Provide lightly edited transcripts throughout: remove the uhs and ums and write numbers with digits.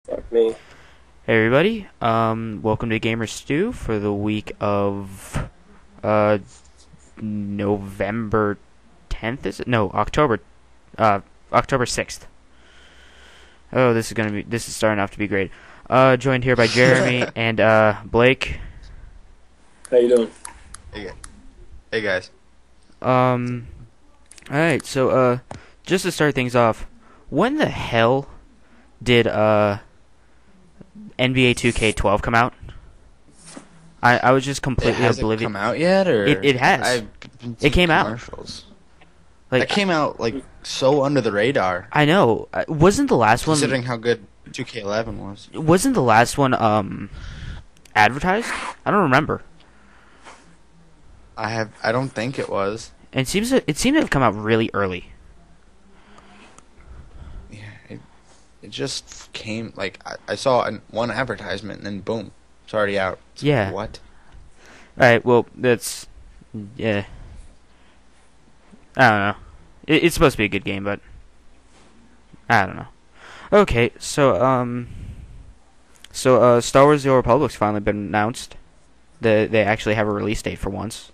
Fuck me. Hey everybody, welcome to Gamer Stew for the week of uh November 10th, is it? No, October 6th. Oh, this is starting off to be great. Joined here by Jeremy and Blake. How you doing? Hey, hey guys. Um all right, so just to start things off, when the hell did NBA 2K12 come out? I was just completely Has it oblivious. come out yet, or It has. I've been It seeing came out. commercials. Like That came out like so under the radar, I know. Wasn't the last one? considering how good 2K11 was. Wasn't the last one advertised? I don't remember. I don't think it was. And it seemed to have come out really early. Yeah, it just came like I saw one advertisement and then boom, it's already out. It's like, Yeah. what? All right. Well, that's yeah. I don't know. It's supposed to be a good game, but I don't know. Okay, so Star Wars: The Old Republic's finally been announced. They actually have a release date for once.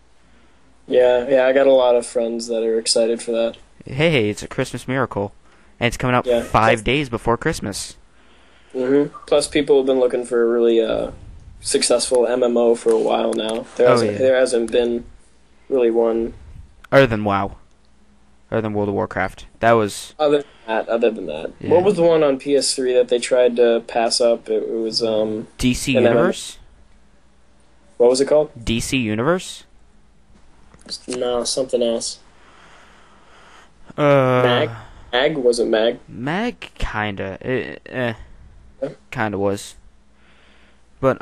Yeah, I got a lot of friends that are excited for that. Hey, it's a Christmas miracle, and it's coming out Yeah. 5 days before Christmas. Plus, people have been looking for a really successful MMO for a while now. Oh yeah. There hasn't been really one Other than WoW. Other than World of Warcraft. That was other than that. yeah. What was the one on PS3 that they tried to pass up? It was DC an Universe? what was it called? DC Universe? No, something else. Uh Mag? Mag? Was it Mag? Mag kinda. Yeah. Kinda was. But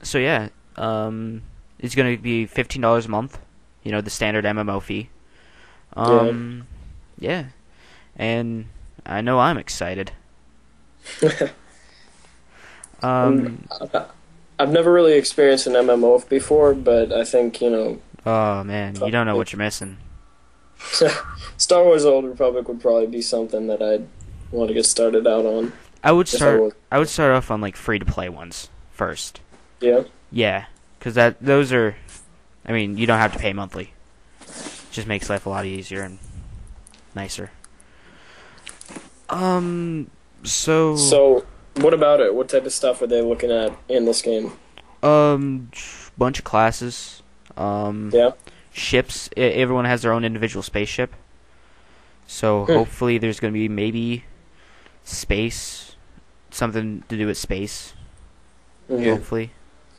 so yeah, it's gonna be $15 a month. You know, the standard MMO fee. Yeah. And I know I'm excited. Um I've never really experienced an MMO before, but I think, oh man, you don't know what you're missing. Star Wars: Old Republic would probably be something that I'd want to get started out on. I would If I was, I would start off on like free to play ones first. yeah. Yeah, cuz those are, I mean, you don't have to pay monthly. Just makes life a lot easier and nicer. So So, what about it? What type of stuff are they looking at in this game? bunch of classes, Yeah. ships. Everyone has their own individual spaceship. So Hmm. hopefully there's going to be maybe space, something to do with space. Mhm. Hopefully,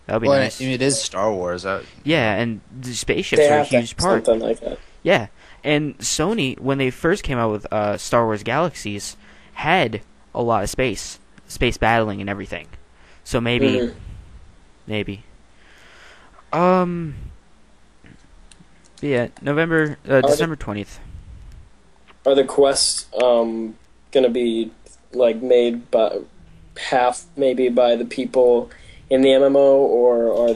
that would be Well, nice. it is Star Wars. Yeah, and the spaceships They are a have to have huge part. something like that. Yeah, and Sony, when they first came out with Star Wars Galaxies, had a lot of space battling and everything. So Mhm. maybe. Um, yeah, Are the, December 20th. are the quests gonna be like made by half maybe by the people in the MMO, or are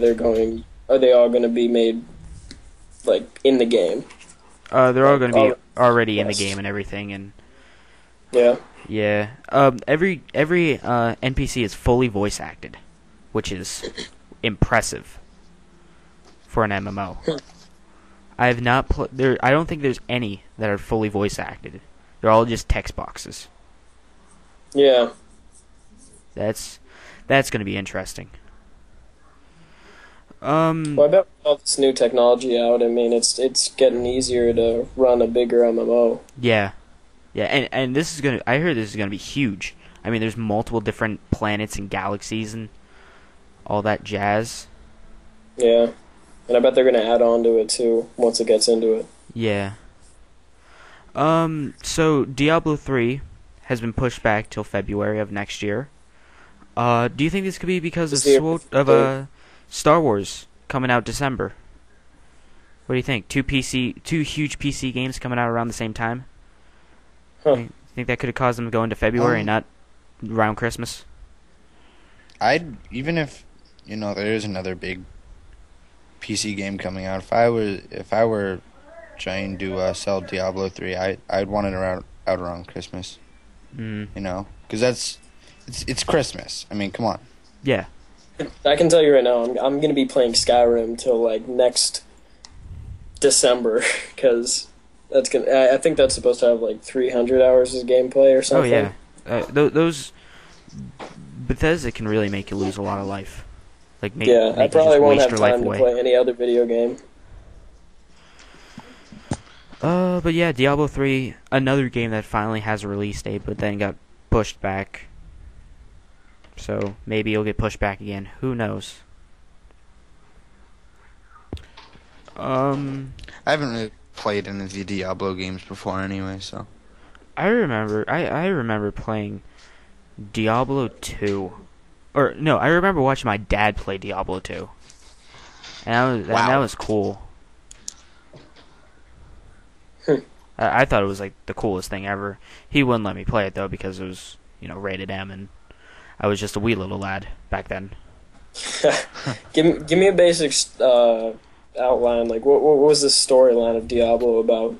they all gonna be made like in the game? They're all going to be All already in the quests. game and everything, and Yeah. yeah. Every NPC is fully voice acted, which is impressive for an MMO. I have not there. I don't think there's any that are fully voice acted. They're all just text boxes. Yeah. That's going to be interesting. Well, I bet with all this new technology out, I mean, it's getting easier to run a bigger MMO. Yeah, yeah, and this is gonna. I heard this is gonna be huge. I mean, there's multiple different planets and galaxies and all that jazz. Yeah, and I bet they're gonna add on to it too once it gets into it. Yeah. So Diablo 3 has been pushed back till February of next year. Do you think this could be because of Is the Star Wars coming out December? What do you think? Two huge PC games coming out around the same time. Huh. You think that could have caused them to go into February and not around Christmas? I'd even if there is another big PC game coming out. If I were trying to sell Diablo 3, I'd want it out around Christmas. Mm. Because it's Christmas. I mean, come on. Yeah. I can tell you right now, I'm going to be playing Skyrim till like next December because that's gonna. I think that's supposed to have like 300 hours of gameplay or something. Oh yeah. Those Bethesda can really make you lose a lot of life. Like make I you probably just won't waste have your life time to away. play any other video game. But yeah, Diablo 3, another game that finally has a release date, but then got pushed back. So maybe it'll get pushed back again. Who knows? I haven't really played any of the Diablo games before anyway, so. I remember playing Diablo 2. Or no, I remember watching my dad play Diablo 2. And that was cool. I thought it was like the coolest thing ever. He wouldn't let me play it though because it was, rated M, and I was just a wee little lad back then. Give me a basic outline. Like, what was the storyline of Diablo about?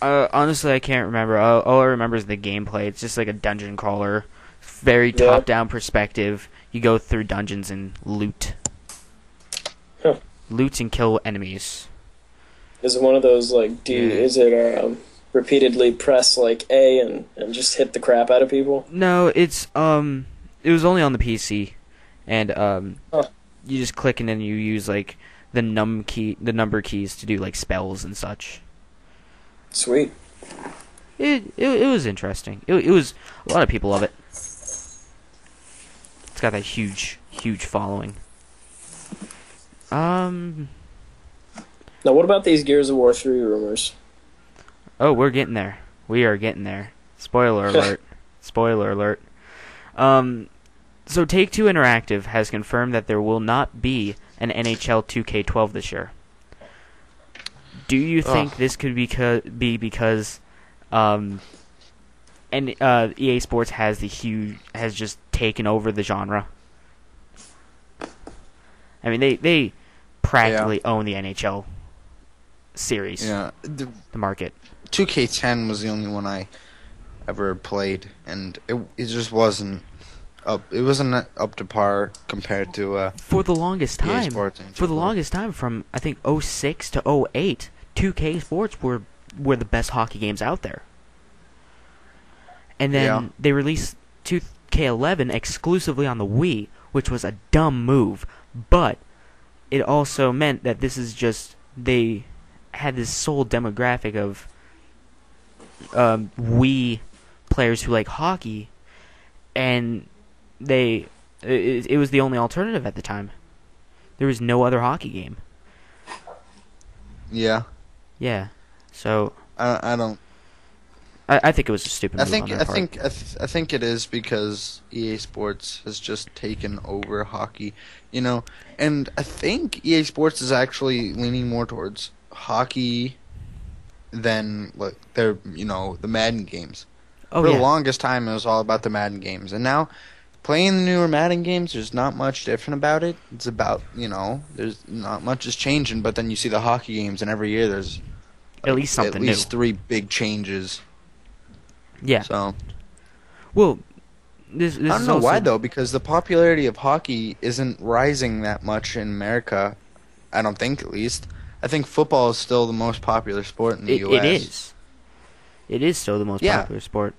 Honestly, I can't remember. All I remember is the gameplay. It's just like a dungeon crawler, very top-down perspective. You go through dungeons and loot. Loot and kill enemies. Is it one of those, like, is it repeatedly press, like, A and just hit the crap out of people? No, it was only on the PC, and, you just click and then you use, like, the number keys to do, like, spells and such. Sweet. It was interesting. It was, a lot of people love it. It's got that huge following. Now, what about these Gears of War 3 rumors? Oh, we're getting there. We are getting there. Spoiler alert. Spoiler alert. So Take-Two Interactive has confirmed that there will not be an NHL 2K12 this year. Do you think this could be because EA Sports has just taken over the genre? I mean, they practically own the NHL series. Yeah, the market. 2K10 was the only one I ever played, and it just wasn't up. It wasn't up to par compared to for the longest time. For the longest time, from I think 06 to 08, 2K Sports were the best hockey games out there. And then they released 2K11 exclusively on the Wii, which was a dumb move, but it also meant that this is just they had this sole demographic of Wii players who like hockey, and it was the only alternative at the time. There was no other hockey game. Yeah. Yeah. So I don't. I think it was a stupid move on their part. I think it is because EA Sports has just taken over hockey, and I think EA Sports is actually leaning more towards hockey than like the Madden games. For the longest time, it was all about the Madden games, and now playing the newer Madden games, there's not much different about it. It's about there's not much is changing, but then you see the hockey games, and every year there's at least something new. At least 3 big changes. Yeah. So, well, this I don't know why though, because the popularity of hockey isn't rising that much in America. I don't think, at least. I think football is still the most popular sport in the U.S. It is. It is still the most popular sport.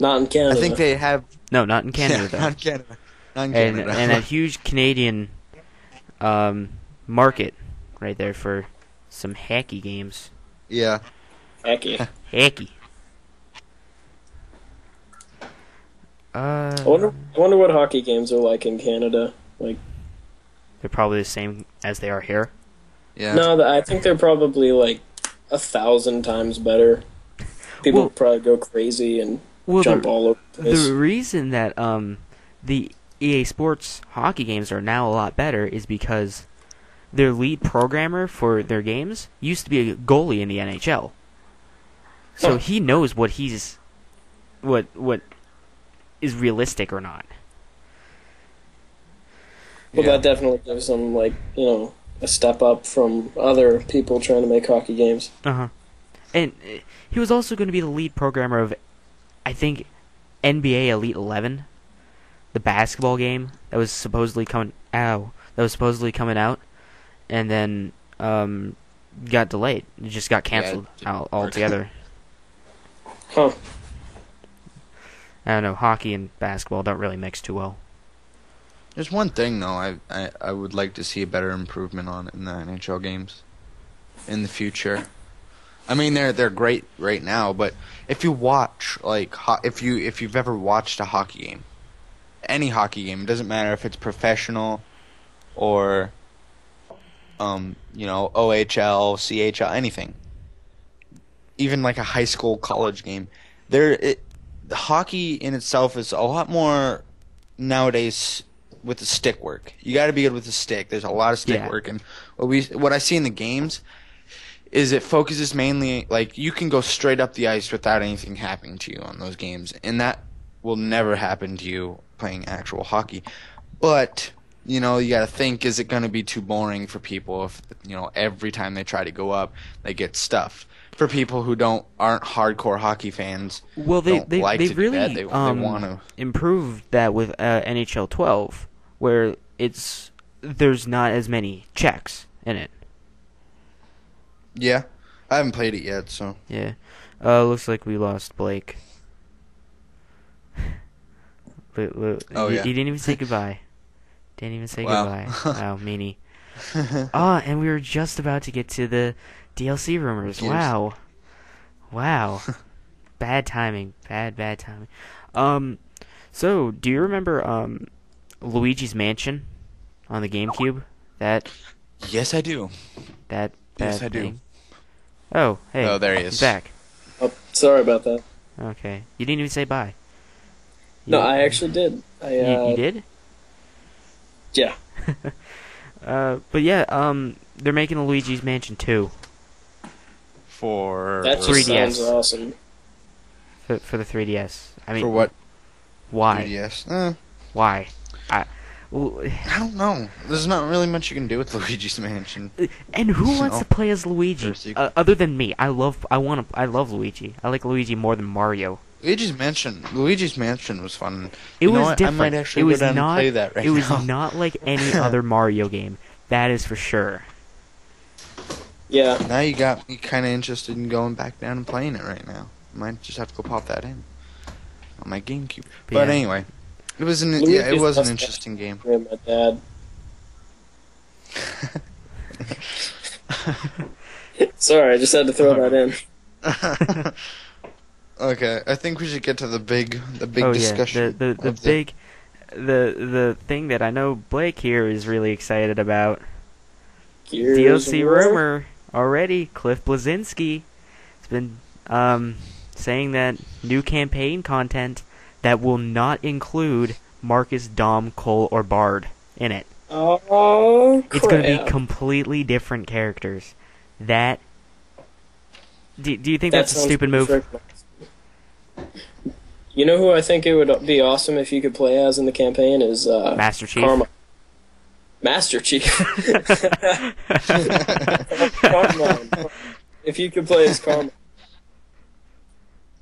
Not in Canada. I think they have. No, not in Canada. Though. Not in Canada. Not in Canada. And a huge Canadian market right there for some hacky games. Yeah. Hacky. I wonder what hockey games are like in Canada. Like, they're probably the same as they are here. Yeah. No, I think they're probably like 1,000 times better. People probably go crazy and jump all over the place. The reason that the EA Sports hockey games are now a lot better is because their lead programmer for their games used to be a goalie in the NHL. So he knows what is realistic or not. Well, that definitely gives them, like, a step up from other people trying to make hockey games. Uh-huh. And he was also going to be the lead programmer of, I think, NBA Elite 11, the basketball game that was supposedly coming out, and then got delayed. It just got canceled altogether. Huh. I don't know. Hockey and basketball don't really mix too well. There's one thing though I would like to see a better improvement on in the NHL games in the future. I mean they're great right now, but if you watch if you've ever watched a hockey game, any hockey game, it doesn't matter if it's professional or OHL, CHL, anything. Even like a high school, college game. The hockey in itself is a lot more nowadays with the stick work. You got to be good with the stick. There's a lot of stick work, and what I see in the games is it focuses mainly like you can go straight up the ice without anything happening to you on those games, and that will never happen to you playing actual hockey. But you got to think: is it going to be too boring for people if every time they try to go up they get stuffed? For people who aren't hardcore hockey fans, well, they really they want to improve that with NHL 12, where there's not as many checks in it. Yeah, I haven't played it yet, so yeah. Looks like we lost Blake. He didn't even say goodbye. Didn't even say goodbye. Wow, meanie. And we were just about to get to the DLC rumors. Gears. Wow. Bad timing. Bad timing. So, do you remember Luigi's Mansion on the GameCube? Yes, I do. Yes, I do. Oh, hey. Oh, there he is. He's back. Oh, sorry about that. Okay. You didn't even say bye. No, I actually did. You did? Yeah. But yeah, they're making a Luigi's Mansion 2. For that just 3DS. sounds awesome. For the 3DS. I mean, for what? Why? 3DS. Why? I don't know. There's not really much you can do with Luigi's Mansion. And who wants to play as Luigi? Other than me, I love Luigi. I like Luigi more than Mario. Luigi's Mansion was fun. It was different. I might actually go down and play that right now. It was not like any other Mario game. That is for sure. Yeah. Now you got me kind of interested in going back down and playing it right now. Might just have to go pop that in on my GameCube. But anyway, it was an interesting game. My dad. Sorry, I just had to throw that in. Okay, I think we should get to the big discussion. The thing that I know Blake here is really excited about. Gears DLC rumor already. Cliff Bleszinski has been saying that new campaign content that will not include Marcus, Dom, Cole, or Bard in it. Oh, crap. It's going to be completely different characters. Do you think that's a stupid move? You know who I think it would be awesome if you could play as in the campaign is Master Chief. Karma. Master Chief. Karma. If you could play as Karma.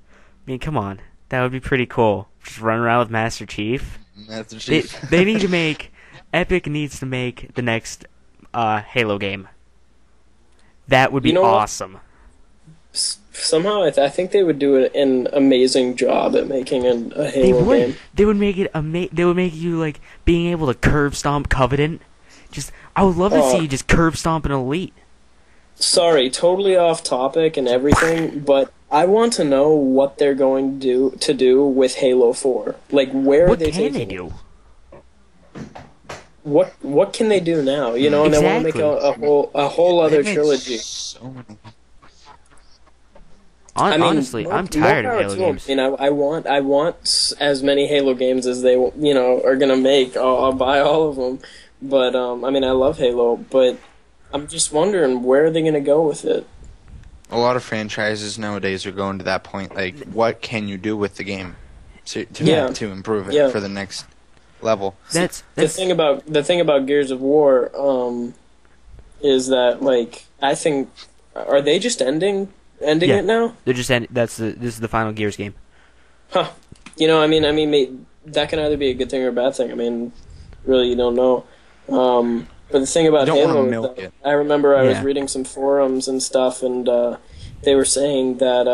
I mean, come on. That would be pretty cool. Just run around with Master Chief. Master Chief. They need to make... Epic needs to make the next Halo game. That would be awesome. Somehow, I think they would do an amazing job at making a Halo game. They would make it. They would make you like being able to curb stomp Covenant. I would love to see you just curb stomp an Elite. Sorry, totally off topic and everything, but I want to know what they're going to do with Halo 4. Like, where are they taking? What can they do? What can they do now? And exactly. They want to make a whole other trilogy. So many. Honestly, I'm tired of Halo games. I want as many Halo games as they are gonna make. I'll buy all of them. But I love Halo, but I'm just wondering where are they gonna go with it. A lot of franchises nowadays are going to that point. Like, what can you do with the game to improve it for the next level? That's the thing about Gears of War is that I think are they just ending it now? They're just this is the final Gears game. Huh. That can either be a good thing or a bad thing. I mean, really, you don't know. But the thing about You don't wanna Halo, milk it. I remember I was Yeah. reading some forums and stuff, and they were saying that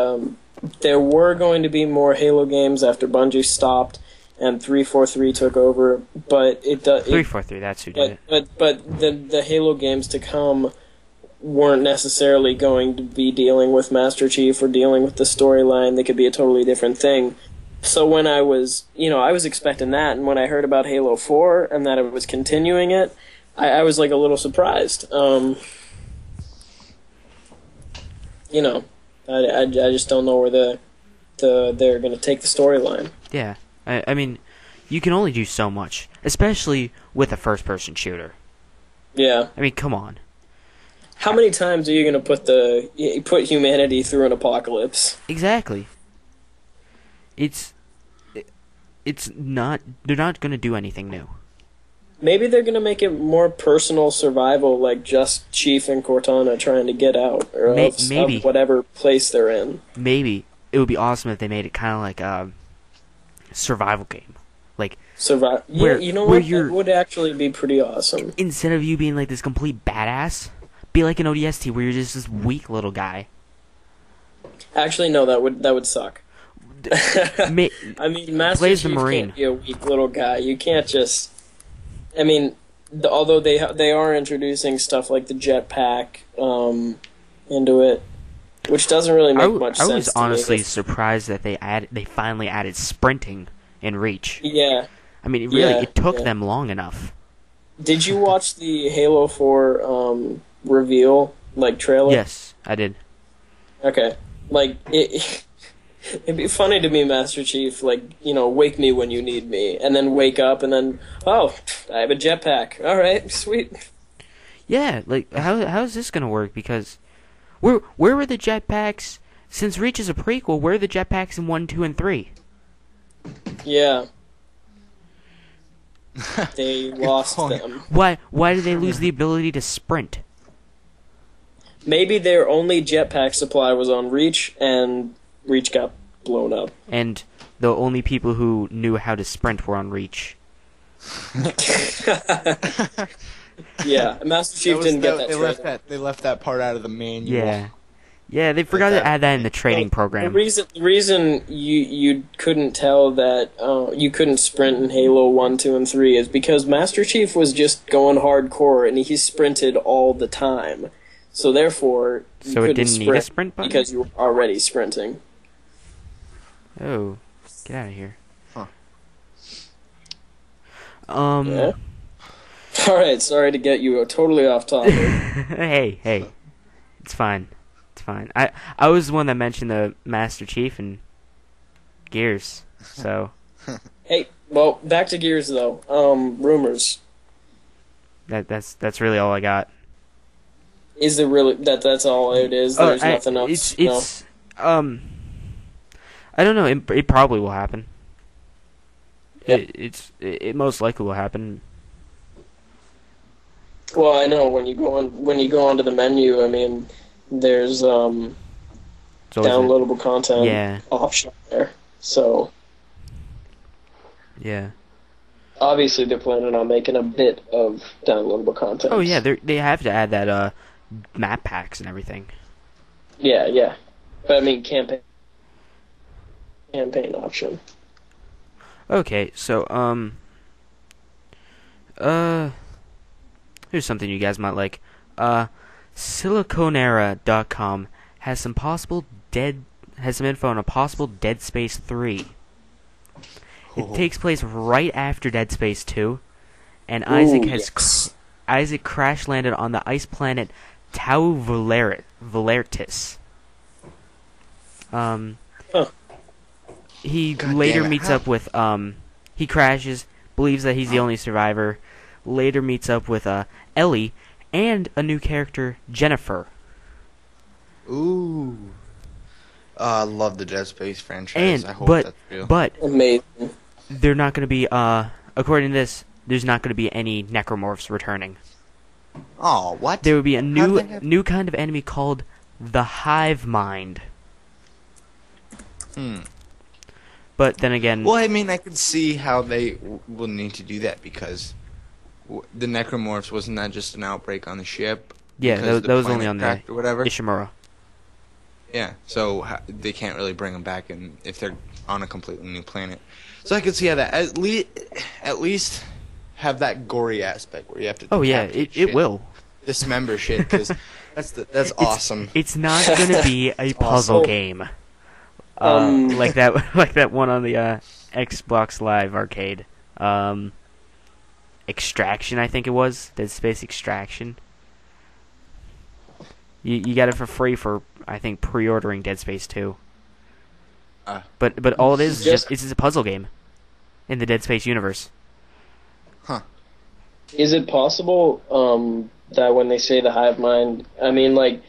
there were going to be more Halo games after Bungie stopped and 343 took over, but it does. 343. That's who did it. But the Halo games to come weren't necessarily going to be dealing with Master Chief or dealing with the storyline. They could be a totally different thing. So when I was expecting that, and when I heard about Halo 4 and that it was continuing it, I was like a little surprised. I just don't know where they're going to take the storyline. Yeah. I mean, you can only do so much, especially with a first-person shooter. Yeah. I mean, come on. How many times are you going to put humanity through an apocalypse? Exactly. It's not. They're not going to do anything new. Maybe they're going to make it more personal survival, like just Chief and Cortana trying to get out Maybe. of whatever place they're in. Maybe it would be awesome if they made it kind of like a survival game. Like Survive. Yeah, where- you know where what? you're- That would actually be pretty awesome. instead of you being like this complete badass, be like an ODST where you're just this weak little guy. Actually, no, that would suck. Ma- I mean, Master Plays the Chief Marine. can't be a weak little guy. You can't just. I mean, although they are introducing stuff like the jetpack into it, which doesn't really make much sense. I was to me. honestly surprised that they finally added sprinting in Reach. Yeah. I mean, Yeah, it took yeah. them long enough. Did you watch the Halo 4 reveal trailer? Yes, I did. Okay. It'd be funny to me, Master Chief, wake me when you need me, and then wake up, and then, oh, I have a jetpack. All right, sweet. Yeah, like how is this gonna work? Because where were the jetpacks since Reach is a prequel? Where are the jetpacks in 1, 2, and 3? Yeah. They lost point. them. Why did they lose the ability to sprint? Maybe their only jetpack supply was on Reach, and Reach got blown up. And the only people who knew how to sprint were on Reach. Yeah, Master Chief didn't get that. They left that part out of the manual. Yeah, they forgot to add that in the training The program. reason you couldn't tell that you couldn't sprint in Halo 1, 2, and 3 is because Master Chief was just going hardcore, and he sprinted all the time. So therefore, you So it couldn't didn't need a sprint button? because you were already sprinting. Oh, get out of here. Huh. Yeah. All right, sorry to get you totally off topic. hey, it's fine. It's fine. I was the one that mentioned the Master Chief and Gears, so Hey, well, back to Gears though. Rumors. that's really all I got. Is there really that's all it is? There's nothing else. It's I don't know. It probably will happen. Yep. It most likely will happen. Well, I know when you go onto the menu, I mean, there's It's always downloadable content Yeah. option there. So Yeah. obviously they're planning on making a bit of downloadable content. Oh yeah, they have to add that map packs and everything. Yeah. But I mean campaign option. Okay, so here's something you guys might like. Siliconera.com has some info on a possible Dead Space 3. It takes place right after Dead Space 2, and Isaac crash landed on the ice planet Tau Valertis. He God later damn it, meets how- up with he crashes, believes that he's the only survivor, later meets up with Ellie and a new character, Jennifer. Ooh. I love the Dead Space franchise. I hope that's real. But Amazing. they're not going to be according to this, there's not going to be any necromorphs returning. Oh, what? There will be a How'd they have- new kind of enemy called the Hive Mind. But then again, Well, I mean, I could see how they will need to do that because the Necromorphs, wasn't that just an outbreak on the ship? yeah, Because that was planet only on the cracked or whatever. Ishimura. Yeah, so they can't really bring them back if they're on a completely new planet. So I could see how that at least have that gory aspect where you have to. Oh yeah, decapitate it shit, will. dismember shit because that's awesome. It's not going to be a puzzle awesome. game. Um, Like that one on the Xbox Live arcade. Extraction, I think it was. Dead Space Extraction. You got it for free for, I think, pre-ordering Dead Space 2. But all it is it's a puzzle game in the Dead Space universe. Huh. Is it possible that when they say the hive mind, I mean, like,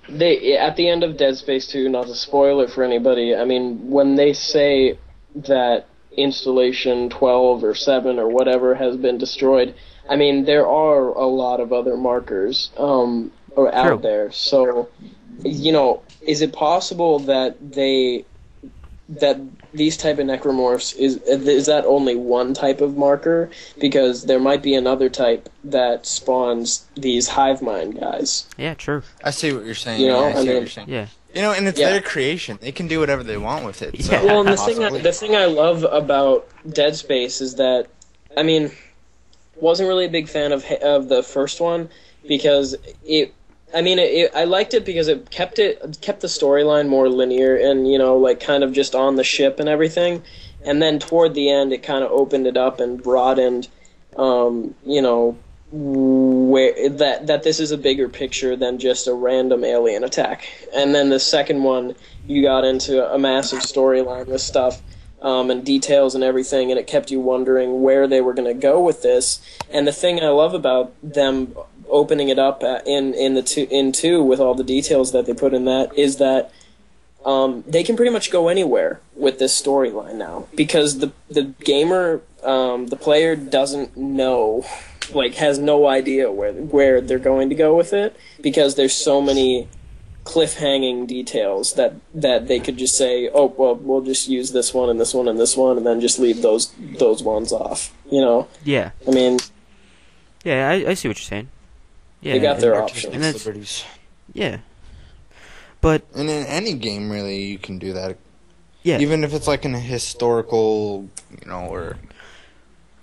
they at the end of Dead Space 2, not to spoil it for anybody, I mean, when they say that installation 12 or 7 or whatever has been destroyed, I mean, there are a lot of other markers out there. So, is it possible that these type of necromorphs is that only one type of marker? Because there might be another type that spawns these hive mind guys. Yeah, true. I see what you're saying. I what mean, you're saying. Yeah. And it's their creation. They can do whatever they want with it. So Yeah. Well, and possibly. the thing I love about Dead Space is that, I mean, wasn't really a big fan of the first one because I liked it because it kept the storyline more linear and like kind of just on the ship and everything, and then toward the end it kind of opened it up and broadened, where that this is a bigger picture than just a random alien attack. And then the second one, you got into a massive storyline with stuff. And details and everything, and it kept you wondering where they were going to go with this. And the thing I love about them opening it up in two with all the details that they put in that is that they can pretty much go anywhere with this storyline now, because the gamer, the player doesn't know, like, has no idea where they're going to go with it, because there's so many cliffhanging details that they could just say, oh, well, we'll just use this one and this one and this one, and then just leave those ones off. Yeah. I mean, yeah, I see what you're saying. Yeah, they got their options. And that's, liberties. yeah. But And in any game, really, you can do that. yeah, Even if it's like in a historical, or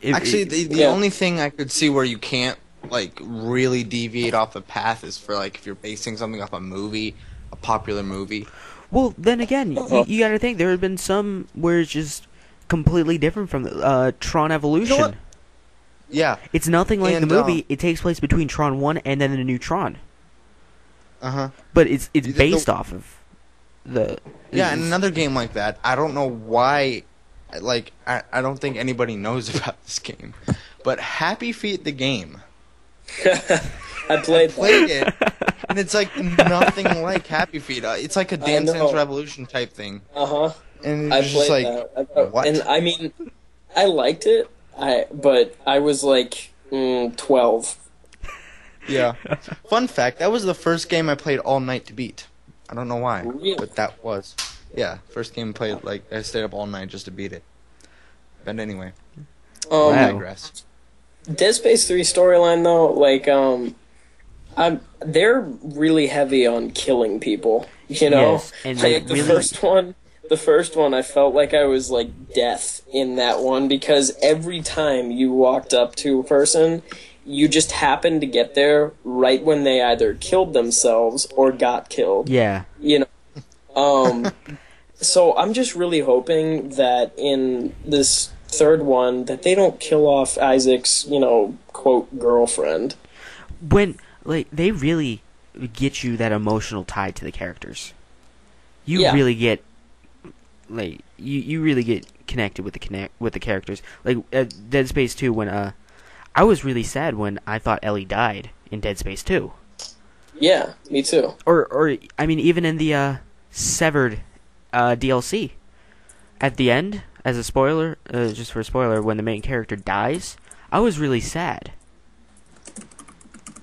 actually, the yeah. only thing I could see where you can't like really deviate off the path is for like if you're basing something off a movie, a popular movie. well, then again, you got to think there have been some where it's just completely different from the Tron Evolution. You know what? Yeah. It's nothing like And, the movie. It takes place between Tron 1 and then the new Tron. Uh-huh. But it's The- based off of the... Yeah, and another game like that, I don't know why, like, I don't think anybody knows about this game, but Happy Feet the game. I played it, and it's like nothing like Happy Feet. It's like a Dance Dance Revolution type thing. Uh-huh. And I it's just played like, that. what? And I mean, I liked it, but I was like 12. Yeah. Fun fact, that was the first game I played all night to beat. I don't know why, Really? but that was. Yeah, first game I played, like, I stayed up all night just to beat it. But anyway, I Wow. digress. Dead Space 3 storyline, though, like, they're really heavy on killing people, Yes, and like really- the first one, I felt like I was like death in that one, because every time you walked up to a person, you just happened to get there right when they either killed themselves or got killed. Yeah. So I'm just really hoping that in this third one that they don't kill off Isaac's, quote, girlfriend. When, like, they really get you that emotional tie to the characters. You Yeah. really get, like, you really get connected with the characters. Like, at Dead Space 2, when, I was really sad when I thought Ellie died in Dead Space 2. Yeah, me too. Or I mean, even in the, Severed, DLC. At the end, as a spoiler, just for a spoiler, when the main character dies, I was really sad.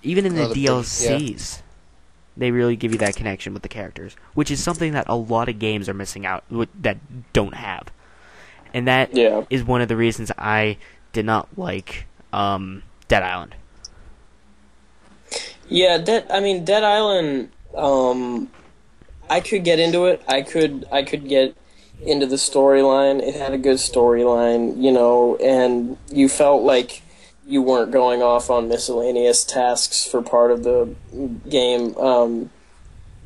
Even in the DLCs, they really give you that connection with the characters, which is something that a lot of games are missing out, that don't have. and that Yeah. is one of the reasons I did not like Dead Island. Yeah, Dead Island. I could get into it. I could get into the storyline. It had a good storyline, and you felt like you weren't going off on miscellaneous tasks for part of the game.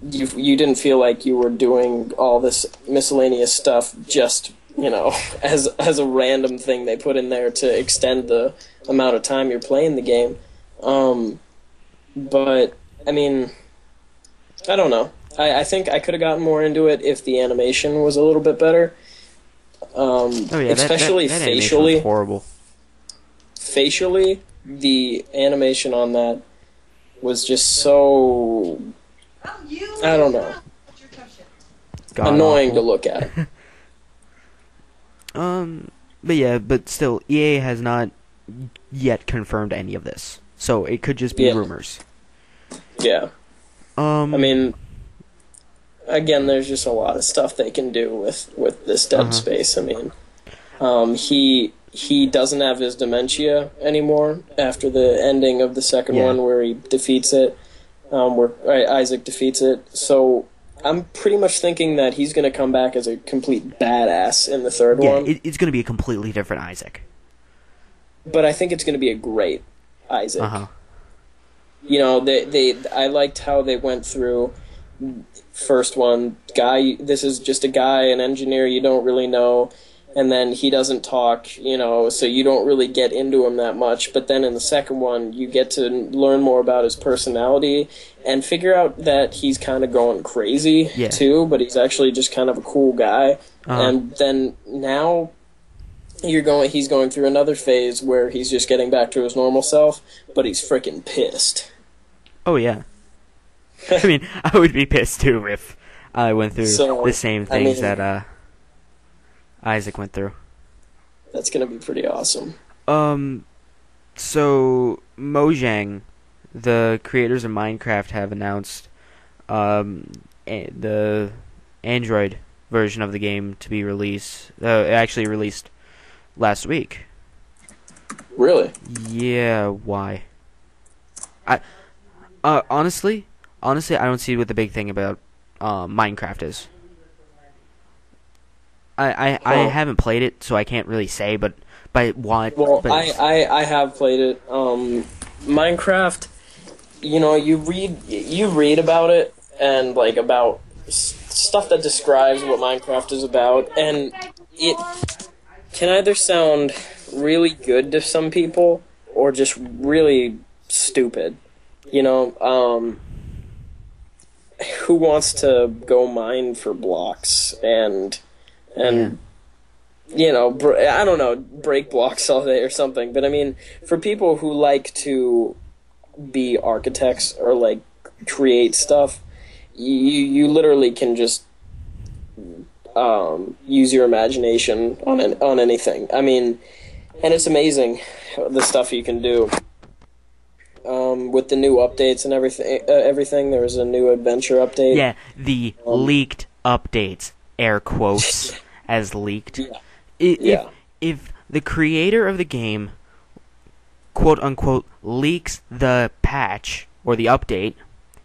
You didn't feel like you were doing all this miscellaneous stuff just as a random thing they put in there to extend the amount of time you're playing the game. But I mean, I don't know. I think I could have gotten more into it if the animation was a little bit better. Especially that facially. was horrible. Facially, the animation on that was just so, I don't know, annoying to look at. But still, EA has not yet confirmed any of this, so it could just be rumors. Yeah. I mean, again, there's just a lot of stuff they can do with this Dead Space. I mean, he doesn't have his dementia anymore after the ending of the second one where he defeats it, where Isaac defeats it. So I'm pretty much thinking that he's going to come back as a complete badass in the third one. Yeah, it's going to be a completely different Isaac. But I think it's going to be a great Isaac. I liked how they went through first one. This is just a guy, an engineer you don't really know, and then he doesn't talk, so you don't really get into him that much. But then in the second one, you get to learn more about his personality and figure out that he's kind of going crazy, too, but he's actually just kind of a cool guy. And then now he's going through another phase where he's just getting back to his normal self, but he's freaking pissed. Oh, yeah. I mean, I would be pissed, too, if I went through the same things that Isaac went through. That's going to be pretty awesome. So, Mojang, the creators of Minecraft, have announced the Android version of the game to be released. It actually released last week. Really? Yeah, why? Honestly, I don't see what the big thing about Minecraft is. I haven't played it, so I can't really say, but what? Well, I have played it. Minecraft, you read about it and about stuff that describes what Minecraft is about, and it can either sound really good to some people or just really stupid. Who wants to go mine for blocks and I don't know, break blocks all day or something. But I mean, for people who like to be architects or create stuff, you literally can just use your imagination on anything. I mean, and it's amazing the stuff you can do. With the new updates and everything, there was a new adventure update. Yeah, the leaked updates, air quotes, as leaked. If the creator of the game, quote unquote, leaks the patch or the update,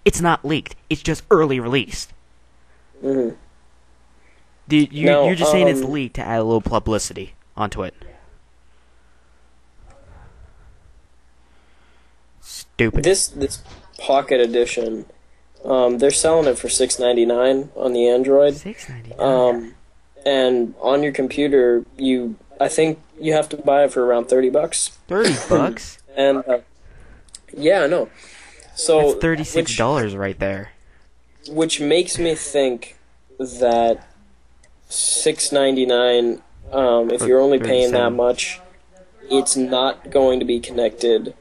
it's not leaked. It's just early released. Mm-hmm. You're just saying it's leaked to add a little publicity onto it. Stupid. This Pocket Edition, they're selling it for $6.99 on the Android. $6.99. And on your computer, I think you have to buy it for around $30. $30? And yeah, I know. So that's $36 right there. Which makes me think that $6.99, if you're only paying that much, it's not going to be connected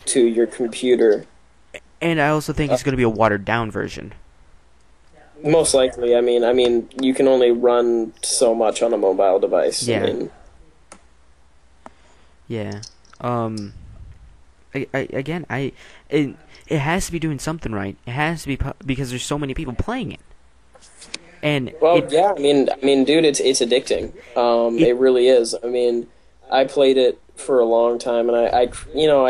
to your computer. And I also think it's going to be a watered down version. Most likely. I mean, you can only run so much on a mobile device. Yeah. Yeah. It has to be doing something right. It has to be because there's so many people playing it. And Well, yeah, dude, it's addicting. It really is. I mean, I played it for a long time, and I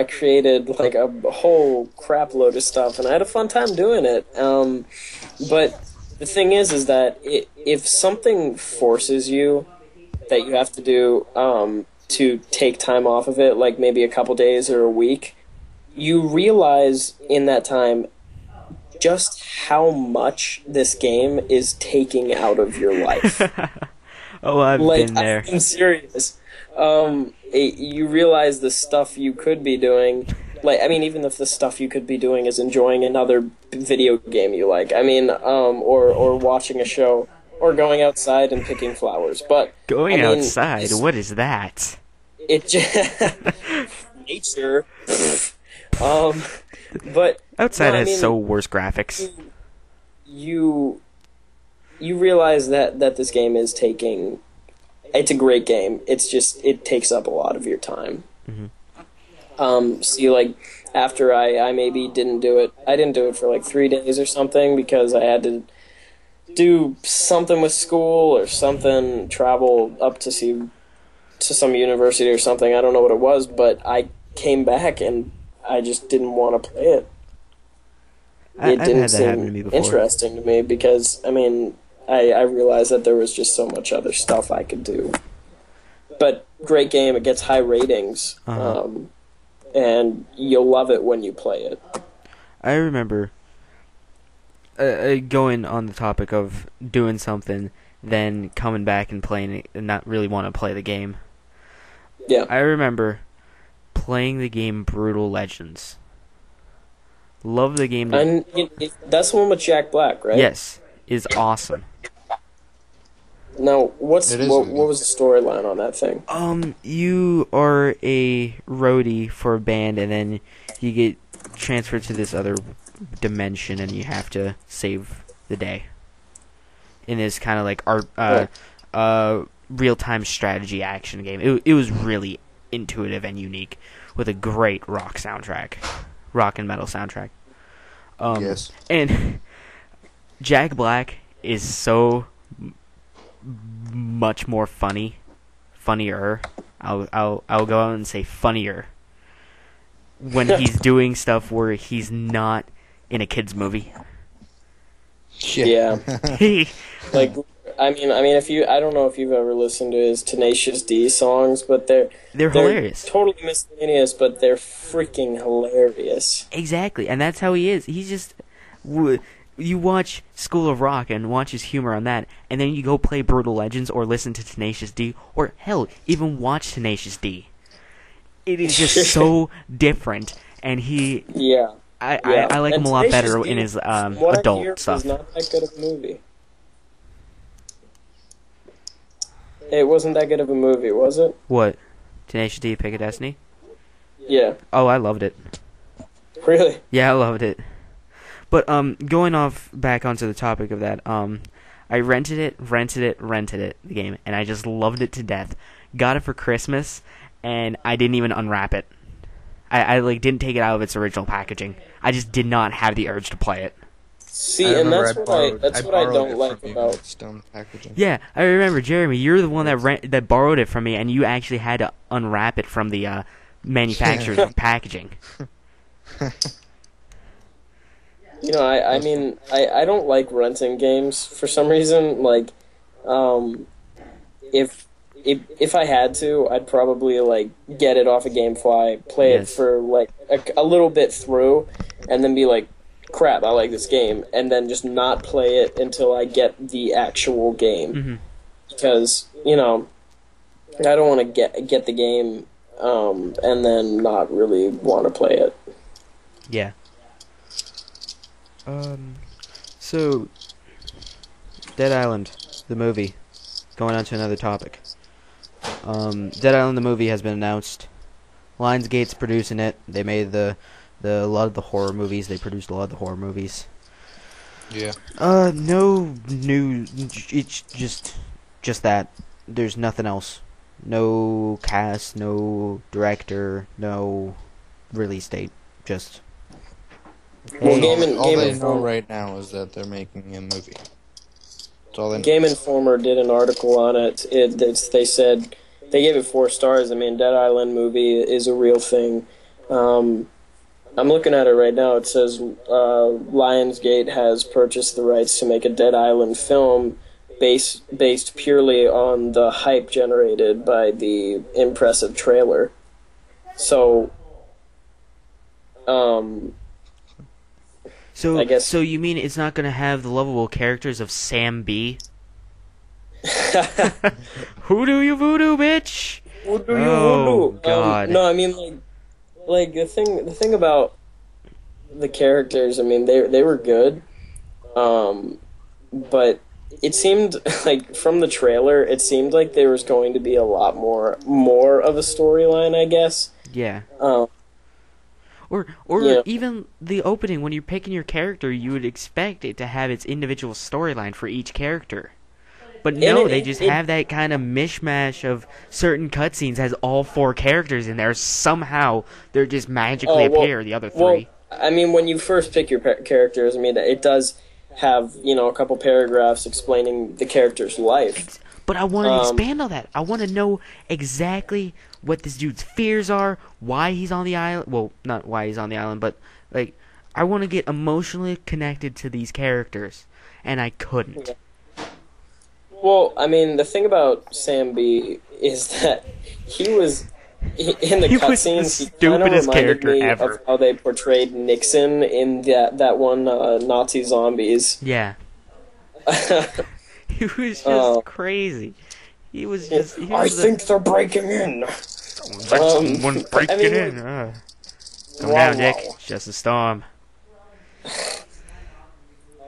created like a whole crap load of stuff, and I had a fun time doing it. But the thing is that if something forces you that you have to do to take time off of it, like maybe a couple days or a week, you realize in that time just how much this game is taking out of your life. Oh, I've been there. I'm serious. You realize the stuff you could be doing. Like, I mean, even if the stuff you could be doing is enjoying another video game you like. I mean, or watching a show, or going outside and picking flowers. But Going outside? What is that? It just nature. But outside has so worse graphics. You realize that this game is taking. It's a great game. It's just it takes up a lot of your time. Mm-hmm. See, like after I maybe didn't do it. I didn't do it for like 3 days or something because I had to do something with school or something. Travel up to some university or something. I don't know what it was, but I came back and I just didn't want to play it. It didn't seem interesting to me because, I mean, I realized that there was just so much other stuff I could do. But great game, it gets high ratings, and you'll love it when you play it. I remember going on the topic of doing something, then coming back and playing it and not really want to play the game. Yeah. I remember playing the game Brutal Legends. Love the game. And that's the one with Jack Black, right? Yes, is awesome. Now, what was the storyline on that thing? You are a roadie for a band, and then you get transferred to this other dimension, and you have to save the day. In this kind of like real-time strategy action game. It was really intuitive and unique, with a great rock and metal soundtrack. Yes. And Jack Black is so much more funnier. I'll go out and say funnier when he's doing stuff where he's not in a kid's movie. Yeah. Like, I mean, I don't know if you've ever listened to his Tenacious D songs, but they're hilarious. Totally miscellaneous, but they're freaking hilarious. Exactly, and that's how he is. He's just you watch School of Rock and watch his humor on that, and then you go play Brutal Legends or listen to Tenacious D, or hell, even watch Tenacious D. It is just so different, and he. Yeah. I like him a lot better in his adult stuff. It's not that good of a movie. It wasn't that good of a movie, was it? What? Tenacious D, Pick of Destiny? Yeah. Oh, I loved it. Really? Yeah, I loved it. But going off back onto the topic of that, I rented it, the game, and I just loved it to death. Got it for Christmas, and I didn't even unwrap it. I didn't take it out of its original packaging. I just did not have the urge to play it. See, and that's what I don't like about stone packaging. Yeah, I remember, Jeremy, you're the one that borrowed it from me, and you actually had to unwrap it from the manufacturer's packaging. You know, I mean, I don't like renting games for some reason. Like, if I had to, I'd probably like get it off of GameFly, play it for like a little bit through, and then be like, crap, I like this game, and then just not play it until I get the actual game. Mm-hmm. Because, you know, I don't want to get the game and then not really want to play it. Yeah. So, Dead Island, the movie. Going on to another topic. Dead Island, the movie, has been announced. Lionsgate's producing it. They made a lot of the horror movies. They produced a lot of the horror movies. Yeah. No new. It's just that. There's nothing else. No cast, no director, no release date. Just. Well, all they know right now is that they're making a movie. That's all they Game Informer did an article on it. They said they gave it 4 stars. I mean, Dead Island movie is a real thing. I'm looking at it right now. It says Lionsgate has purchased the rights to make a Dead Island film based purely on the hype generated by the impressive trailer. So, I guess. So you mean it's not going to have the lovable characters of Sam B? Hoodoo you voodoo, bitch! Voodoo you Oh, voodoo. God. No, I mean like the thing about the characters. I mean they were good, but it seemed like from the trailer, it seemed like there was going to be a lot more of a storyline, I guess. Yeah. Or Yeah. even the opening, when you're picking your character, you would expect it to have its individual storyline for each character. But no, they just have that kind of mishmash of certain cutscenes has all 4 characters in there. Somehow, they're just magically appear, the other 3. Well, I mean, when you first pick your characters, I mean, it does have, a couple paragraphs explaining the character's life. But I want to expand on that. I want to know exactly what this dude's fears are, why he's on the island. Well, not why he's on the island, but, like, I want to get emotionally connected to these characters. And I couldn't. Yeah. Well, I mean, the thing about Sam B is that he was in the cutscenes. He stupidest character me ever. Of how they portrayed Nixon in that one Nazi Zombies. Yeah. He was just crazy. He was just. I think they're breaking in. Someone's breaking in. Come down, Dick. It's just a storm.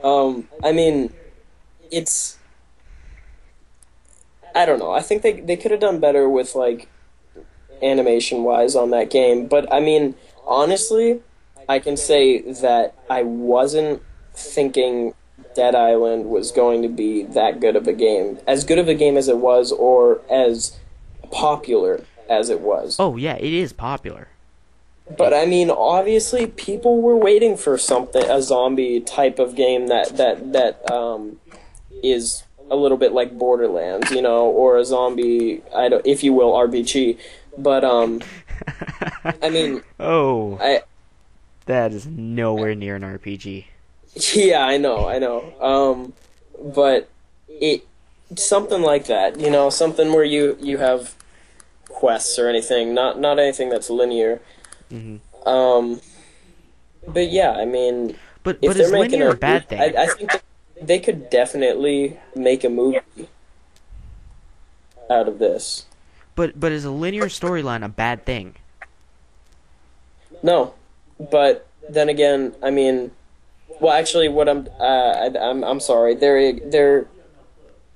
I mean, it's. I don't know. I think they could have done better with, like, animation-wise on that game. But, I mean, honestly, I can say that I wasn't thinking Dead Island was going to be that good of a game. As good of a game as it was, or as popular as it was. Oh, yeah, it is popular. But, I mean, obviously, people were waiting for a zombie type of game that is a little bit like Borderlands, or a zombie, if you will, RPG. But I mean, that is nowhere near an RPG. Yeah, I know. But something like that, something where you have quests or anything, not anything that's linear. Mm-hmm. But yeah, I mean, but is linear a bad thing? I think that they could definitely make a movie out of this. But is a linear storyline a bad thing? No, but then again, I mean, well, actually, what I'm sorry. There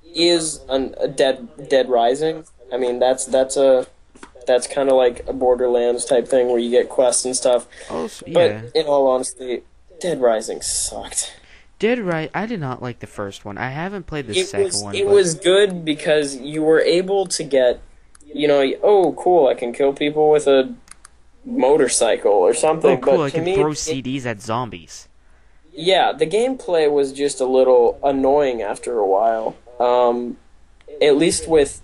is a Dead Rising. I mean, that's kind of like a Borderlands type thing where you get quests and stuff. Oh, yeah. But in all honesty, Dead Rising sucked. I did not like the first one. I haven't played the second one. It was good because you were able to get, oh, cool, I can kill people with a motorcycle or something. Oh, cool, but I can throw CDs at zombies. Yeah, the gameplay was just a little annoying after a while. At least with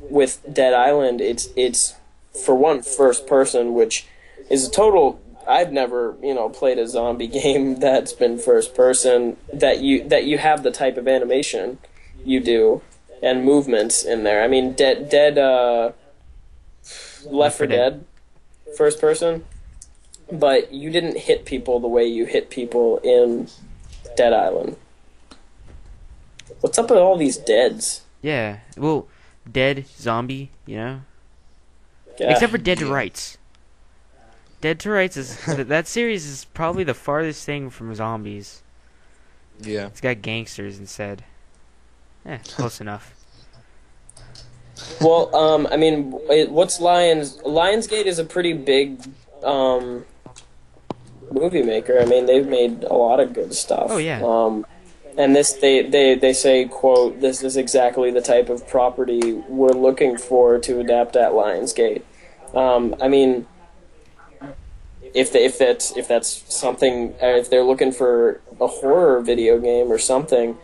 Dead Island, it's for one, first person, which is a total. I've never, played a zombie game that's been first person that you have the type of animation you do and movements in there. I mean, Left 4 Dead, first person, but you didn't hit people the way you hit people in Dead Island. What's up with all these deads? Yeah, well, dead, zombie, Yeah. Except for Dead to Rights. Dead to Rights that series is probably the farthest thing from zombies. Yeah. It's got gangsters instead. Close enough. Well, I mean, what's Lionsgate is a pretty big movie maker. I mean, they've made a lot of good stuff. Oh yeah. And this they say, quote, "This is exactly the type of property we're looking for to adapt at Lionsgate." I mean, if that's something, if they're looking for a horror video game or something,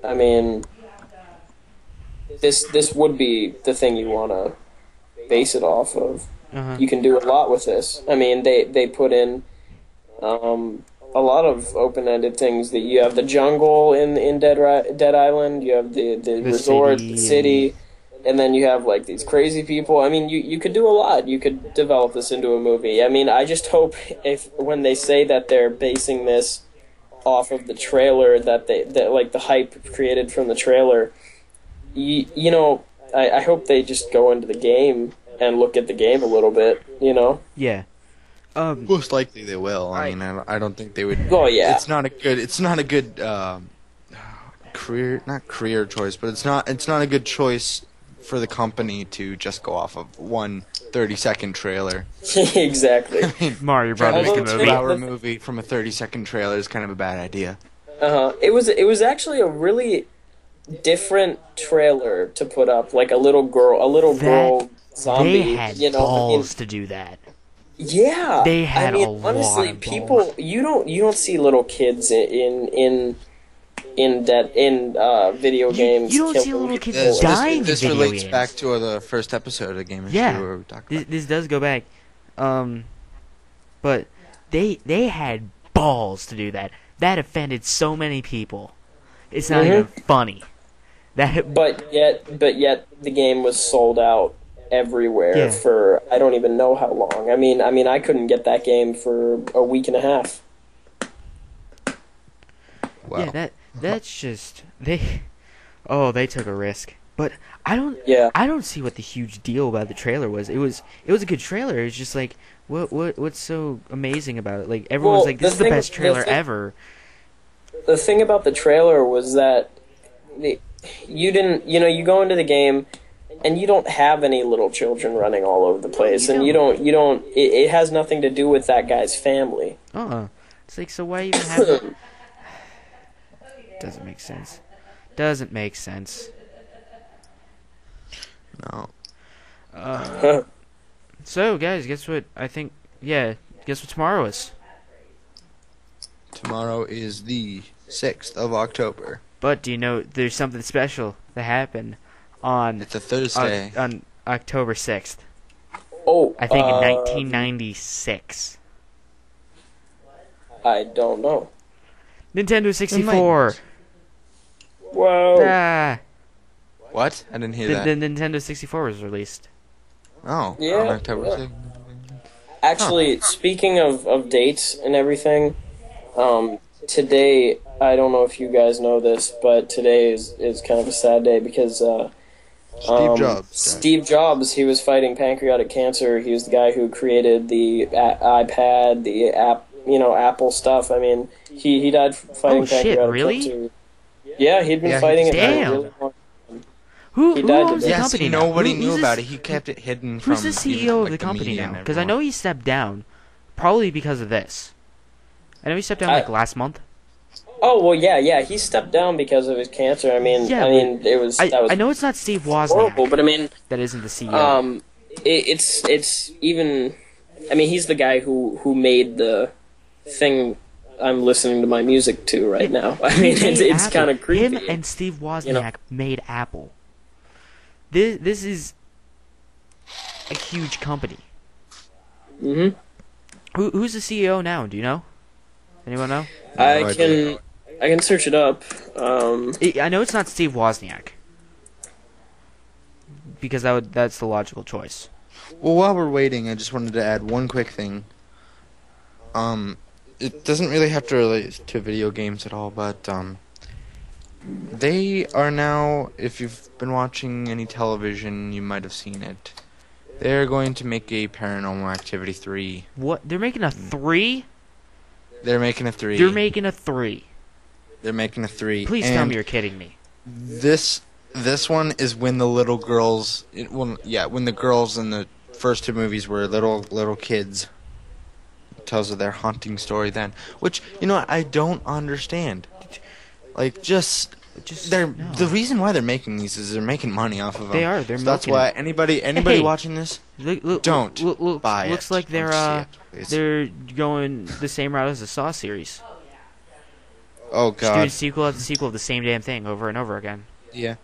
I mean, this would be the thing you want to base it off of. You can do a lot with this. I mean, they put in a lot of open-ended things. That you have the jungle in Dead Island, you have the resort, the city, and then you have like these crazy people. I mean, you could do a lot. You could develop this into a movie. I mean, I just hope when they say that they're basing this off of the trailer, that like the hype created from the trailer, you know, I hope they just go into the game and look at the game a little bit, you know? Yeah. Most likely they will. I mean, I don't think they would. Oh yeah. It's not a good career choice, but it's not a good choice for the company to just go off of one 30-second trailer. Exactly. I mean, Mario Brothers trying to the make a movie. 2-hour movie from a 30-second trailer is kind of a bad idea. It was actually a really different trailer to put up, like a little girl zombie. They had you know, balls to do that. Yeah, They had I mean, a lot honestly, of people balls. you don't see little kids in video games. You don't see killing little people. kids dying in This video relates games. back to the first episode of the Game Yeah. Issue where we talked about. This does go back. But they had balls to do that. That offended so many people. It's not even funny. But yet the game was sold out everywhere for I don't even know how long. I mean I couldn't get that game for a week and a half. Wow. Yeah, that's just they took a risk. But I don't see what the huge deal about the trailer was. It was a good trailer. It's just like what's so amazing about it? Like everyone's like, this is the best trailer ever. The thing about the trailer was that you go into the game and you don't have any little children running all over the place, and you don't. It has nothing to do with that guy's family. It's like, so why even have it? Doesn't make sense. Doesn't make sense. No. So, guys, guess what? I think, guess what tomorrow is? Tomorrow is the 6th of October. But do you know there's something special that happened on... It's a Thursday. On October 6th. Oh, I think in 1996. I don't know. Nintendo 64. Whoa. Ah, What? I didn't hear the that. Nintendo 64 was released. Oh, Yeah, on October yeah. 6th. Actually, speaking of dates and everything, today, I don't know if you guys know this, but today is kind of a sad day because Steve Jobs. Steve Jobs, he was fighting pancreatic cancer. He was the guy who created the iPad, the app, Apple stuff. I mean, he died fighting pancreatic really? cancer. Yeah, he'd been fighting it for a Damn. really long. Who He died owns the today. Yes, company now? nobody knew Who's about this- it. He kept it hidden from Who's the CEO even, of like, the company media now? and Because I know everyone. he stepped down, probably because of this. I know he stepped down like last month. Oh well, yeah. He stepped down because of his cancer. I mean, it was. I know it's not Steve horrible, Wozniak but I mean, that isn't the CEO. it's even. I mean, he's the guy who made the thing I'm listening to my music to right now. I mean, it's kind of creepy. Him and Steve Wozniak made Apple. This is a huge company. Mm-hmm. Who's the CEO now? Do you know? Anyone know? I can search it up. I know it's not Steve Wozniak because that's the logical choice. Well, while we're waiting, I just wanted to add one quick thing. It doesn't really have to relate to video games at all, but they are now, if you've been watching any television, you might have seen it. They're going to make a Paranormal Activity 3. What? They're making a 3? They're making a 3. They're making a 3. They're making a 3. Please tell me you're kidding me. This one is when the little girls, when the girls in the first two movies were little kids. It tells of their haunting story then, which I don't understand. Like just the reason why they're making these is they're making money off of them. They are. They're So that's milking why it. anybody Hey, watching this, don't buy it. Looks like Don't see it, please. they're going the same route as the Saw series. Oh Just doing god. sequel after sequel of the same damn thing over and over again. Yeah.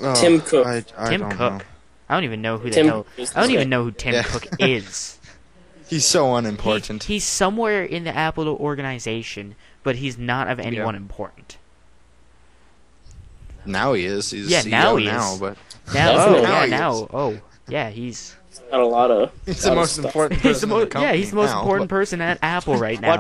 Oh, Tim Cook. I Tim don't Cook. know. I don't even know who the Tim hell. is I don't the even guy. know who Tim Yeah. Cook is. He's so unimportant. He's somewhere in the Apple organization, but he's not of anyone important. Now he is. He's Yeah, a CEO now he now, is. but Now, Definitely. Now he now, is. oh, yeah, he's Got a lot of. he's lot the of most stuff. important he's person the in the most company he's the most now, important but person at Apple right now.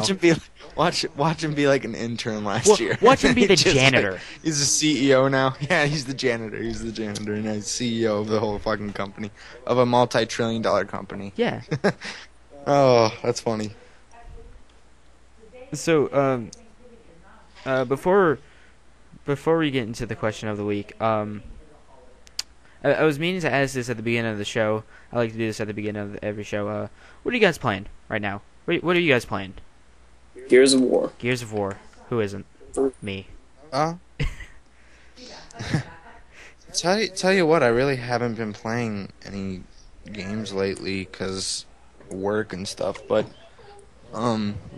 Watch him be like an intern last year. Watch him be the Just like- janitor. he's the CEO now. Yeah, he's the janitor. He's the janitor, and he's CEO of the whole fucking company, of a multi-trillion-dollar company. Yeah. Oh, that's funny. So, before we get into the question of the week, I was meaning to ask this at the beginning of the show. I like to do this at the beginning of every show. What are you guys playing right now? What are you guys playing? Gears of War. Gears of War. Who isn't? Me. Tell you what, I really haven't been playing any games lately because work and stuff. But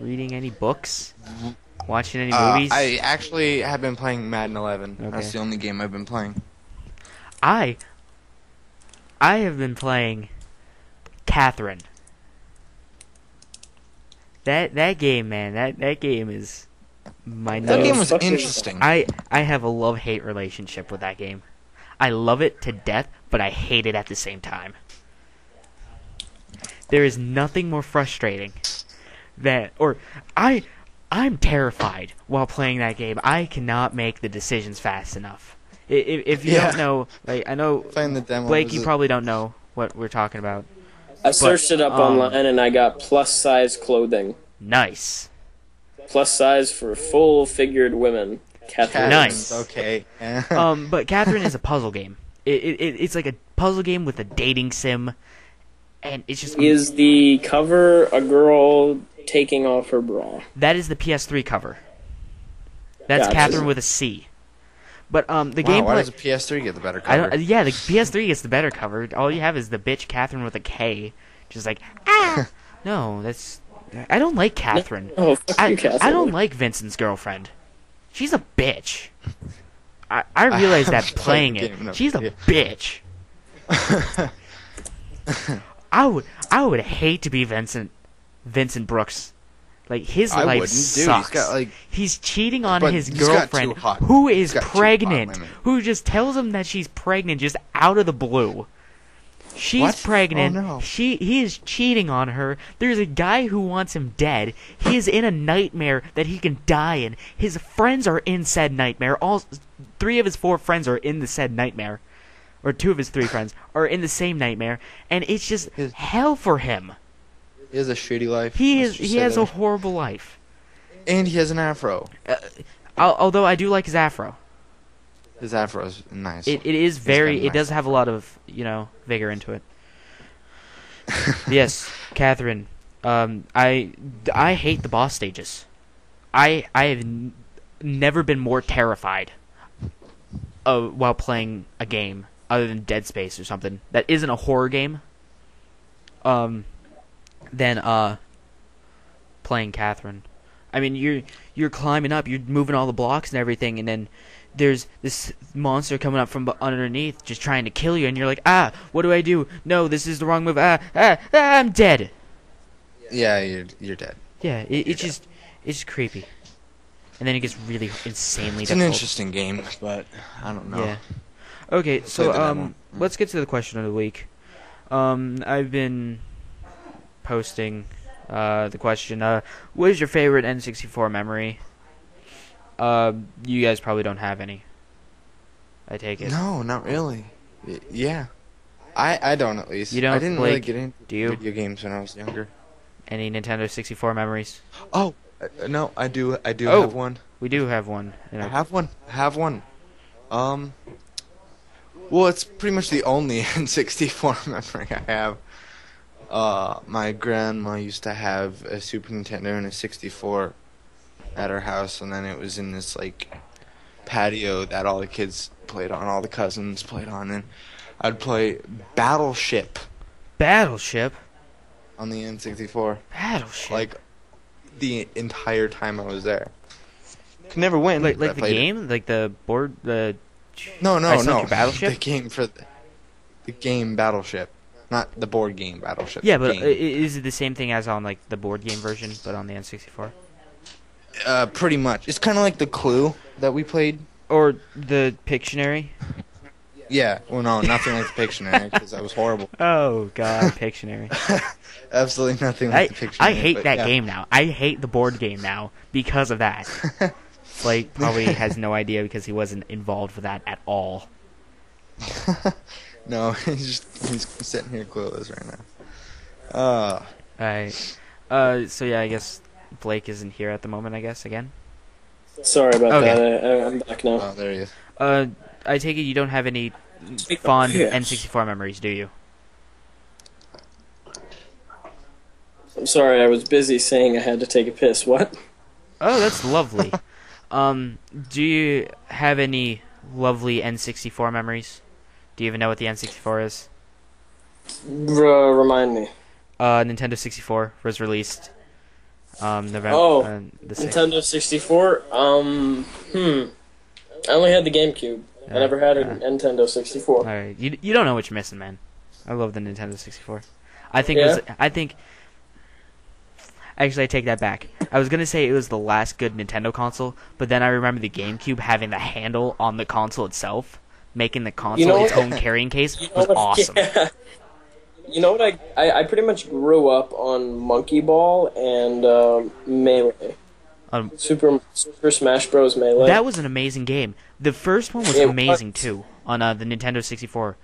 Reading any books? Watching any movies? I actually have been playing Madden 11. Okay. That's the only game I've been playing. I have been playing Catherine. That game, man. That game is my That nose. game was fucking- interesting. I have a love-hate relationship with that game. I love it to death, but I hate it at the same time. There is nothing more frustrating I'm terrified while playing that game. I cannot make the decisions fast enough. If you don't know, like I know Playing the demo. Blake, was you a- probably don't know what we're talking about. I searched it up online and I got plus size clothing. Nice. Plus size for full figured women. Catherine. Nice. Okay. But Catherine is a puzzle game. It's like a puzzle game with a dating sim, and it's just Is the cover a girl taking off her bra? that is the PS3 cover. That's Gotcha. Catherine with a C. But the Wow, gameplay. why does the PS3 get the better I cover? don't. Yeah, the PS3 gets the better cover. All you have is the bitch Catherine with a K, just like No, that's. I don't like Catherine. Oh, fuck you, Catherine. I don't like Vincent's girlfriend. She's a bitch. I realize that haven't playing played the it. game, no. She's a Yeah. bitch. I would hate to be Vincent Brooks. Like his I life wouldn't, dude. sucks. He's got, like- He's cheating on But his he's got girlfriend, two hot- who is he's got two hot pregnant, women. who just tells him that she's pregnant just out of the blue. She's What? pregnant. Oh, no. He is cheating on her. There's a guy who wants him dead. He is in a nightmare that he can die in. His friends are in said nightmare. All 3 of his 4 friends are in the said nightmare, or 2 of his 3 friends are in the same nightmare, and it's just His- hell for him. He has a shitty life. He Let's just say has a that. horrible life. And he has an afro. Although I do like his afro. His afro's nice. It is very. kinda It does nice. have a lot of vigor into it. Yes, Catherine. I hate the boss stages. I have never been more terrified while playing a game other than Dead Space or something that isn't a horror game. Than playing Catherine. I mean, you're climbing up, you're moving all the blocks and everything, and then there's this monster coming up from underneath, just trying to kill you, and you're like, what do I do? No, this is the wrong move. I'm dead. Yeah, you're dead. Yeah, it's just creepy, and then it gets really insanely It's an difficult. interesting game, but I don't know. Yeah. Okay, so the demo. let's get to the question of the week. I've been posting the question, what is your favorite N64 memory? You guys probably don't have any. I take it. No, not really. Yeah. I don't, at least. You don't, I didn't really Blake, get into do you? video games when I was younger. Any Nintendo 64 memories? Oh, no, I do Oh. have one. We do have one. I have one. Well, it's pretty much the only N64 memory I have. My grandma used to have a Super Nintendo and a 64 at her house, and then it was in this, like, patio that all the kids played on, all the cousins played on, and I'd play Battleship Battleship? on the N64, Battleship? like, the entire time I was there. Could never win. like but I the played it. game? Like the board, the No, I no, Sunk no. Your Battleship? The game for the game Battleship, not the board game Battleship. Yeah, the but game. is it the same thing as on like the board game version, but on the N64? Pretty much. It's kind of like the Clue that we played. Or the Pictionary? Yeah. Well, no, nothing like the Pictionary because that was horrible. Oh God, Pictionary. Absolutely nothing like the Pictionary. I hate but that yeah. game now. I hate the board game now because of that. Blake probably has no idea because he wasn't involved with that at all. No, he's sitting here clueless right now. Alright. So yeah, I guess Blake isn't here at the moment, I guess, again. Sorry about Okay. that. I'm back now. Oh, there he is. I take it you don't have any fond Yes. N64 memories, do you? I'm sorry, I was busy saying I had to take a piss. What? Oh, that's lovely. Do you have any lovely N64 memories? Do you even know what the N64 is? Remind me. Nintendo 64 was released November Oh, the 6th. Nintendo 64. I only had the GameCube. I never had a Nintendo 64. Alright, you don't know what you're missing, man. I love the Nintendo 64. I think actually I take that back. I was gonna say it was the last good Nintendo console, but then I remember the GameCube having the handle on the console itself, making the console its own carrying case was awesome. Yeah. You know what? I pretty much grew up on Monkey Ball and Melee. Super Smash Bros. Melee. That was an amazing game. The first one was amazing too on the Nintendo 64.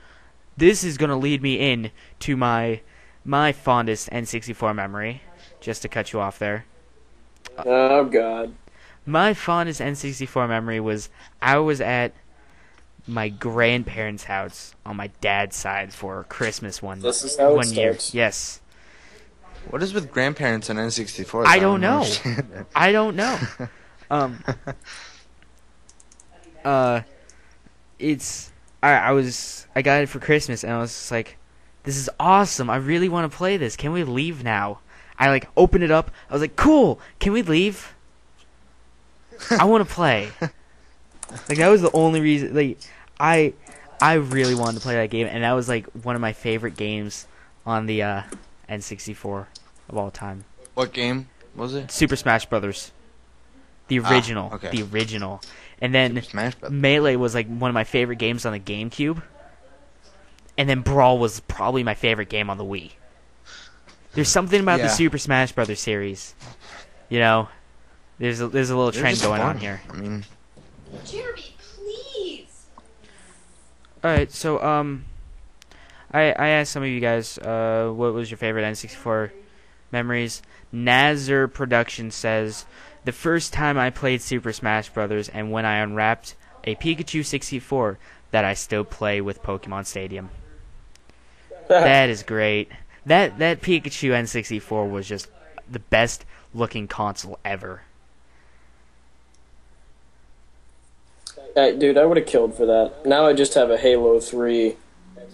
This is gonna lead me in to my fondest N64 memory. Just to cut you off there. Oh God. My fondest N64 memory was I was at my grandparents' house on my dad's side for Christmas one year. Starts. Yes. What is with grandparents and N64s? I don't know. I don't know. I got it for Christmas and I was just like, this is awesome. I really want to play this. Can we leave now? I opened it up. I was like, cool. Can we leave? I want to play. That was the only reason. I really wanted to play that game, and that was one of my favorite games on the N64 of all time. What game was it? Super Smash Brothers, the original, okay. the original. And then Smash Brothers. Melee was one of my favorite games on the GameCube, and then Brawl was probably my favorite game on the Wii. There's something about the Super Smash Brothers series, There's a little trend going on here. I mean, Jeremy, please. All right, so I asked some of you guys what was your favorite N64 memories. Nazar Production says the first time I played Super Smash Brothers and when I unwrapped a Pikachu 64 that I still play with Pokemon Stadium. That is great. That Pikachu N64 was just the best looking console ever. Dude, I would have killed for that. Now I just have a Halo 3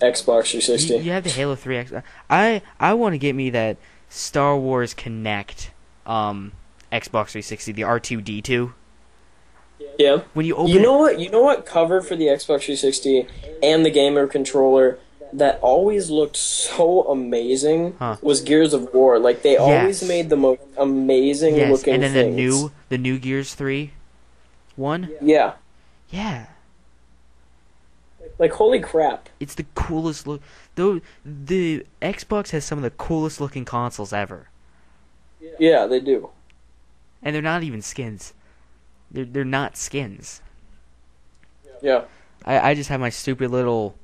Xbox 360. You have the Halo 3 X. I want to get me that Star Wars Kinect Xbox 360, the R2D2. Yeah. When you open You know what cover for the Xbox 360 and the gamer controller that always looked so amazing was Gears of War. They always made the most amazing looking and then things. the new Gears 3 one. Yeah. Yeah. Holy crap. It's the coolest look. Though the Xbox has some of the coolest looking consoles ever. Yeah, they do. And they're not even skins. They're not skins. Yeah. I just have my stupid little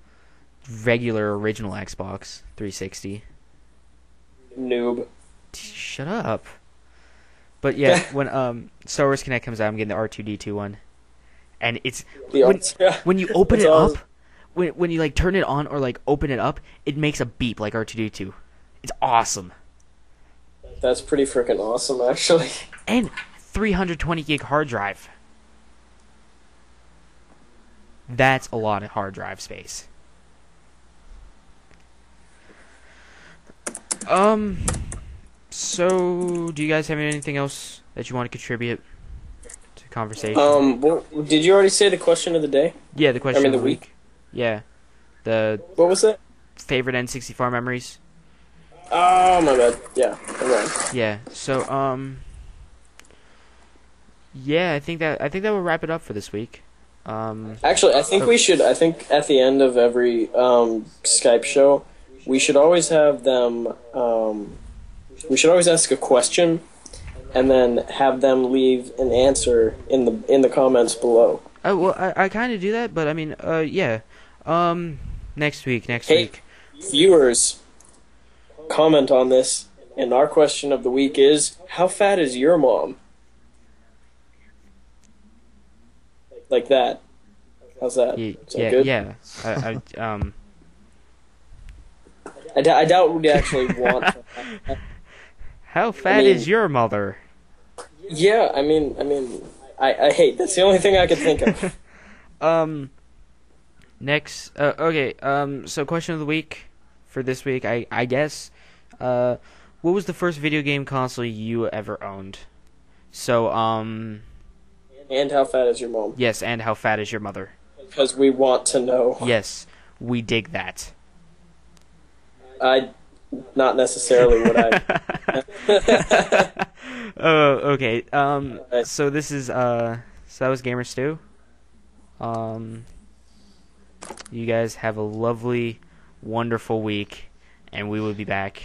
regular original Xbox 360. Noob. Shut up. But yeah, when Star Wars Kinect comes out, I'm getting the R2D2 one. And it's when you open it up, when you turn it on or open it up, it makes a beep like R2D2. It's awesome. That's pretty freaking awesome, actually. And 320 gig hard drive. That's a lot of hard drive space. So do you guys have anything else that you want to contribute to the conversation. Well, did you already say the question of the day? Yeah, the question I mean, of the the week. Yeah, the What was that? favorite N64 memories. Oh my bad. Yeah. Never Yeah. So yeah, I think that will wrap it up for this week. Actually, I think we should. I think at the end of every Skype show, we should always have them. We should always ask a question, and then have them leave an answer in the comments below. Oh well, I kind of do that, but I mean, yeah. Next week. Hey, viewers, comment on this, and our question of the week is: how fat is your mom? Like that. How's that? Is that Yeah, good? yeah. I doubt we'd actually want. How fat is your mother? Yeah, I mean, I hate. That's the only thing I could think of. Next. Okay. So question of the week for this week, I guess. What was the first video game console you ever owned? So And how fat is your mom? yes, and how fat is your mother? Because we want to know. Yes, we dig that. Not necessarily what I. Oh, okay. So this is so that was Gamer Stew. You guys have a lovely, wonderful week, and we will be back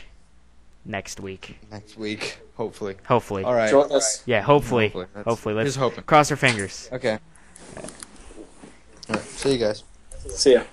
next week. Next week, hopefully. Hopefully. All right. Join us. Yeah, hopefully. Hopefully. Let's Here's hoping. cross our fingers. Okay. All right. See you guys. See ya.